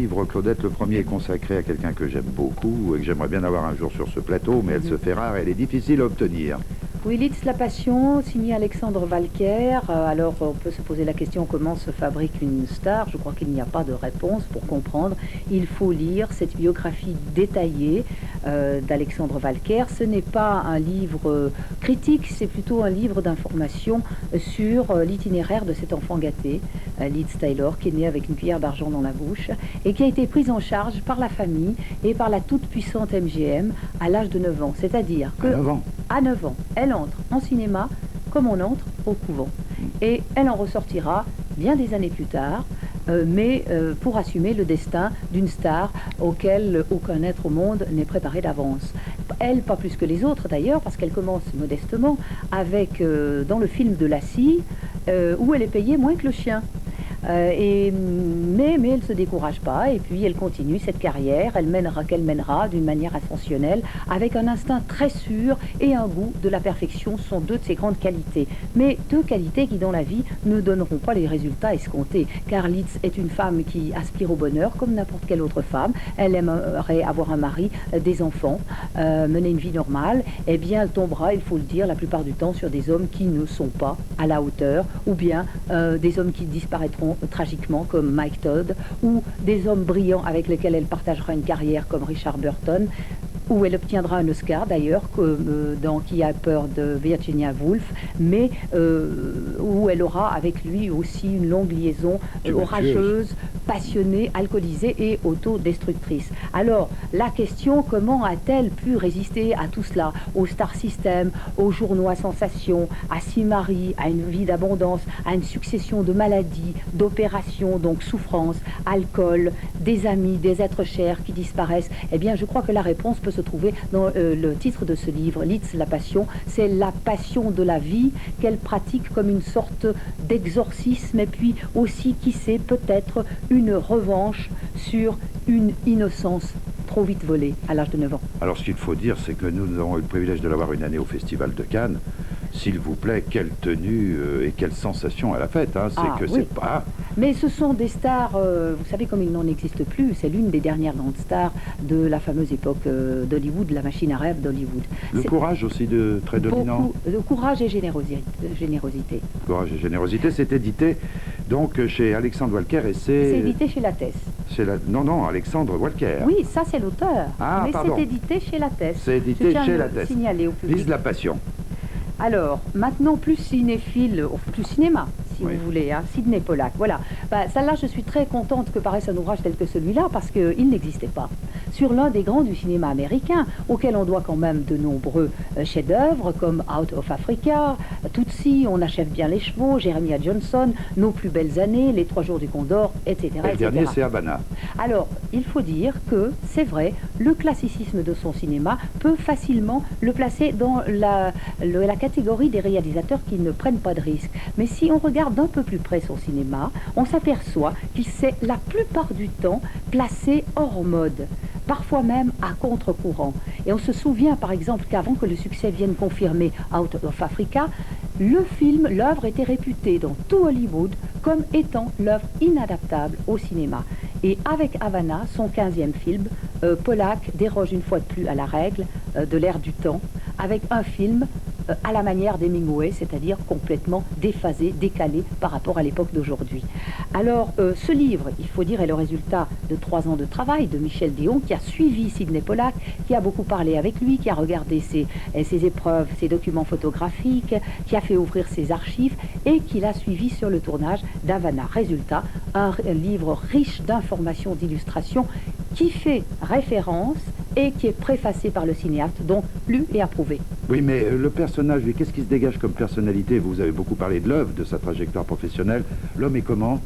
livre, Claudette, le premier est consacré à quelqu'un que j'aime beaucoup et que j'aimerais bien avoir un jour sur ce plateau, mais elle se fait rare et elle est difficile à obtenir. Oui, Litz la Passion, signé Alexandre Walker. Alors, on peut se poser la question comment se fabrique une star. Je crois qu'il n'y a pas de réponse pour comprendre. Il faut lire cette biographie détaillée d'Alexandre Walker. Ce n'est pas un livre critique, c'est plutôt un livre d'information sur l'itinéraire de cet enfant gâté, Litz Taylor, qui est né avec une cuillère d'argent dans la bouche et qui a été prise en charge par la famille et par la toute-puissante MGM à l'âge de 9 ans. C'est-à-dire que... À 9 ans, elle entre en cinéma comme on entre au couvent. Et elle en ressortira bien des années plus tard, mais pour assumer le destin d'une star auquel aucun être au monde n'est préparé d'avance. Elle, pas plus que les autres d'ailleurs, parce qu'elle commence modestement avec, dans le film de Lassie, où elle est payée moins que le chien. Mais elle ne se décourage pas et puis elle continue cette carrière, qu'elle mènera d'une manière ascensionnelle avec un instinct très sûr et un goût de la perfection sont deux de ses grandes qualités. Mais deux qualités qui dans la vie ne donneront pas les résultats escomptés, car Litz est une femme qui aspire au bonheur comme n'importe quelle autre femme. Elle aimerait avoir un mari, des enfants, mener une vie normale. Eh bien elle tombera, il faut le dire, la plupart du temps sur des hommes qui ne sont pas à la hauteur, ou bien des hommes qui disparaîtront tragiquement comme Mike Todd, ou des hommes brillants avec lesquels elle partagera une carrière comme Richard Burton, où elle obtiendra un Oscar d'ailleurs, dans Qui a peur de Virginia Woolf, mais où elle aura avec lui aussi une longue liaison orageuse, passionnée, alcoolisée et autodestructrice. Alors, la question, comment a-t-elle pu résister à tout cela, au Star System, aux journaux à sensation, à six maris, à une vie d'abondance, à une succession de maladies, d'opérations, donc souffrance, alcool, des amis, des êtres chers qui disparaissent? Eh bien, je crois que la réponse peut se trouver dans le titre de ce livre, Litz la Passion. C'est la passion de la vie qu'elle pratique comme une sorte d'exorcisme, et puis aussi, qui sait, peut-être une revanche sur une innocence trop vite volée à l'âge de 9 ans. Alors ce qu'il faut dire, c'est que nous avons eu le privilège de l'avoir une année au Festival de Cannes. S'il vous plaît, quelle tenue et quelle sensation elle a faite, hein. C'est pas... Mais ce sont des stars, vous savez, comme il n'en existe plus, c'est l'une des dernières grandes stars de la fameuse époque d'Hollywood, la machine à rêve d'Hollywood. Le courage aussi très dominant. De courage et générosité. Courage et générosité, c'est édité donc chez Alexandre Walker et c'est édité chez Lattès. Non, Alexandre Walker. Oui, ça c'est l'auteur. Ah, mais pardon. c'est édité chez Lattès. C'est édité chez Lattès. Signaler au public. Lise la Passion. Alors, maintenant, plus cinéphile, plus cinéma, si vous voulez, hein, Sidney Pollack, voilà. Celle-là, je suis très contente que paraisse un ouvrage tel que celui-là, parce qu'il n'existait pas. Sur l'un des grands du cinéma américain, auquel on doit quand même de nombreux chefs-d'œuvre, comme Out of Africa, Tootsie, On achève bien les chevaux, Jeremiah Johnson, Nos plus belles années, Les 3 jours du Condor, etc. Et le dernier, c'est Havana. Alors, il faut dire que, c'est vrai, le classicisme de son cinéma peut facilement le placer dans la catégorie des réalisateurs qui ne prennent pas de risques. Mais si on regarde d'un peu plus près son cinéma, on s'aperçoit qu'il s'est la plupart du temps placé hors mode, parfois même à contre-courant. Et on se souvient par exemple qu'avant que le succès vienne confirmer Out of Africa, l'œuvre était réputée dans tout Hollywood comme étant l'œuvre inadaptable au cinéma. Et avec Havana, son 15e film, Pollack déroge une fois de plus à la règle de l'ère du temps, avec un film à la manière d'Hemingway, c'est-à-dire complètement déphasé, décalé par rapport à l'époque d'aujourd'hui. Alors, ce livre, il faut dire, est le résultat de 3 ans de travail de Michel Dion, qui a suivi Sidney Pollack, qui a beaucoup parlé avec lui, qui a regardé ses épreuves, ses documents photographiques, qui a fait ouvrir ses archives et qui l'a suivi sur le tournage d'Havana. Résultat, un livre riche d'informations, d'illustrations, qui fait référence et qui est préfacé par le cinéaste, donc lu et approuvé. Oui, mais le personnage, qu'est-ce qui se dégage comme personnalité? Vous avez beaucoup parlé de l'œuvre, de sa trajectoire professionnelle. L'homme est comment?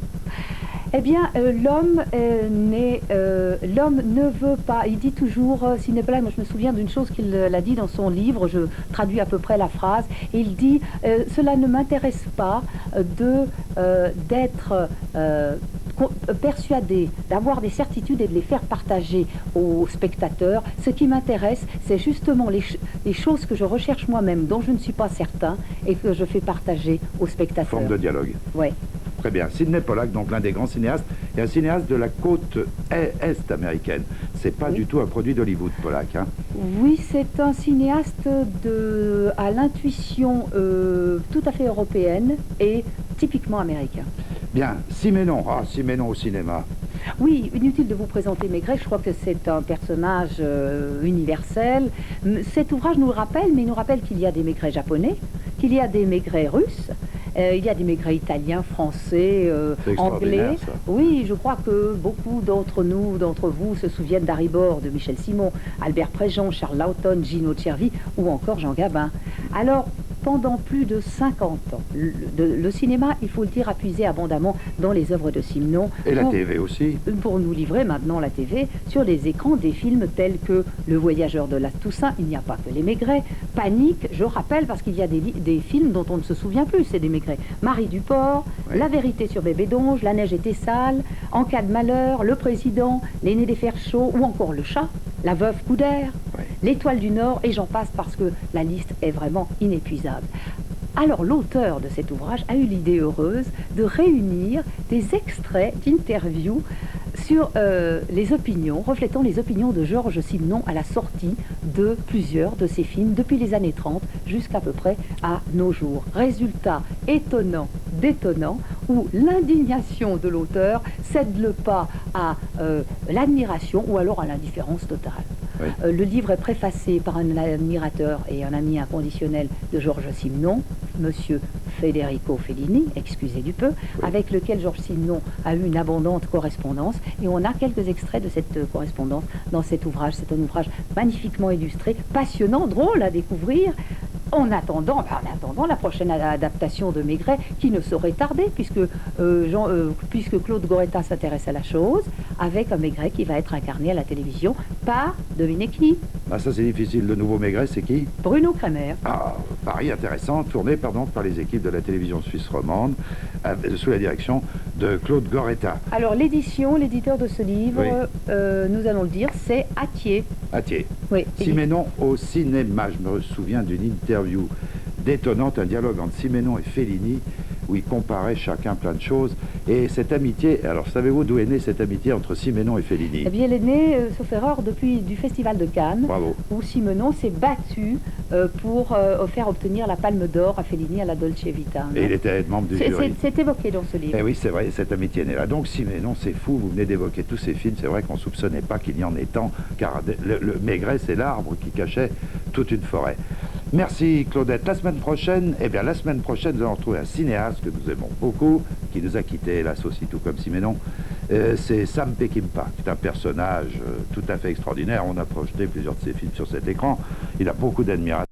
Eh bien, l'homme ne veut pas, il dit toujours, Sidney Pollack, moi je me souviens d'une chose qu'il a dit dans son livre, je traduis à peu près la phrase, il dit, cela ne m'intéresse pas d'être persuadé, d'avoir des certitudes et de les faire partager aux spectateurs. Ce qui m'intéresse, c'est justement les choses que je recherche moi-même, dont je ne suis pas certain, et que je fais partager aux spectateurs. Forme de dialogue. Ouais. Très bien. Sidney Pollack, donc l'un des grands cinéastes, et un cinéaste de la côte est américaine. C'est pas du tout un produit d'Hollywood, Pollack. Hein. Oui, c'est un cinéaste à l'intuition tout à fait européenne et typiquement américain. Bien, Siménon. Ah, Siménon au cinéma. Oui, inutile de vous présenter Maigret, je crois que c'est un personnage universel. Cet ouvrage nous le rappelle, mais il nous rappelle qu'il y a des Maigrets japonais, qu'il y a des Maigrets russes, il y a des Maigrets italiens, français, anglais. Ça. Oui, je crois que beaucoup d'entre nous, d'entre vous, se souviennent d'Harry Bord, de Michel Simon, Albert Préjean, Charles Laughton, Gino Cervi ou encore Jean Gabin. Alors, pendant plus de 50 ans, le cinéma, il faut le dire, a puisé abondamment dans les œuvres de Simenon. Et la TV aussi. Pour nous livrer maintenant la TV sur les écrans des films tels que Le Voyageur de la Toussaint, il n'y a pas que les Maigrets, Panique, je rappelle parce qu'il y a des films dont on ne se souvient plus, c'est des Maigrets. Marie Duport, oui. La vérité sur Bébé Donge, La neige était sale, En cas de malheur, Le Président, L'aîné des fers chauds ou encore Le Chat, La veuve Coudert, oui. L'Étoile du Nord et j'en passe parce que la liste est vraiment inépuisable. Alors l'auteur de cet ouvrage a eu l'idée heureuse de réunir des extraits d'interviews sur les opinions, reflétant les opinions de Georges Simenon à la sortie de plusieurs de ses films depuis les années 30 jusqu'à peu près à nos jours. Résultat étonnant, détonnant, où l'indignation de l'auteur cède le pas à l'admiration ou alors à l'indifférence totale. Oui. Le livre est préfacé par un admirateur et un ami inconditionnel de Georges Simenon, Monsieur Federico Fellini, excusez du peu, oui. Avec lequel Georges Simenon a eu une abondante correspondance. Et on a quelques extraits de cette correspondance dans cet ouvrage. C'est un ouvrage magnifiquement illustré, passionnant, drôle à découvrir. En attendant la prochaine adaptation de Maigret, qui ne saurait tarder, puisque Claude Goretta s'intéresse à la chose, avec un Maigret qui va être incarné à la télévision par, devinez qui? Ah, ça c'est difficile. Le nouveau Maigret, c'est qui? Bruno Kremer. Ah, pari intéressant, tourné par les équipes de la télévision suisse romande, sous la direction de Claude Goretta. Alors l'éditeur de ce livre, oui. Nous allons le dire, c'est Attier. Attier. Oui. Siménon au cinéma. Je me souviens d'une interview détonnante, un dialogue entre Siménon et Fellini, où ils comparaient chacun plein de choses. Et cette amitié, alors savez-vous d'où est née cette amitié entre Siménon et Fellini? Eh bien, elle est née, sauf erreur, depuis du Festival de Cannes, bravo. Où Siménon s'est battu pour faire obtenir la Palme d'Or à Fellini à la Dolce Vita. Et il était membre du jury. C'est évoqué dans ce livre. Eh oui, c'est vrai, cette amitié est née là. Donc Siménon, c'est fou, vous venez d'évoquer tous ces films, c'est vrai qu'on ne soupçonnait pas qu'il y en ait tant, car le Maigret, c'est l'arbre qui cachait toute une forêt. Merci Claudette. La semaine prochaine, nous allons retrouver un cinéaste que nous aimons beaucoup, qui nous a quittés, hélas aussi, tout comme Siménon. C'est Sam Peckinpah, qui est un personnage tout à fait extraordinaire. On a projeté plusieurs de ses films sur cet écran. Il a beaucoup d'admirateurs.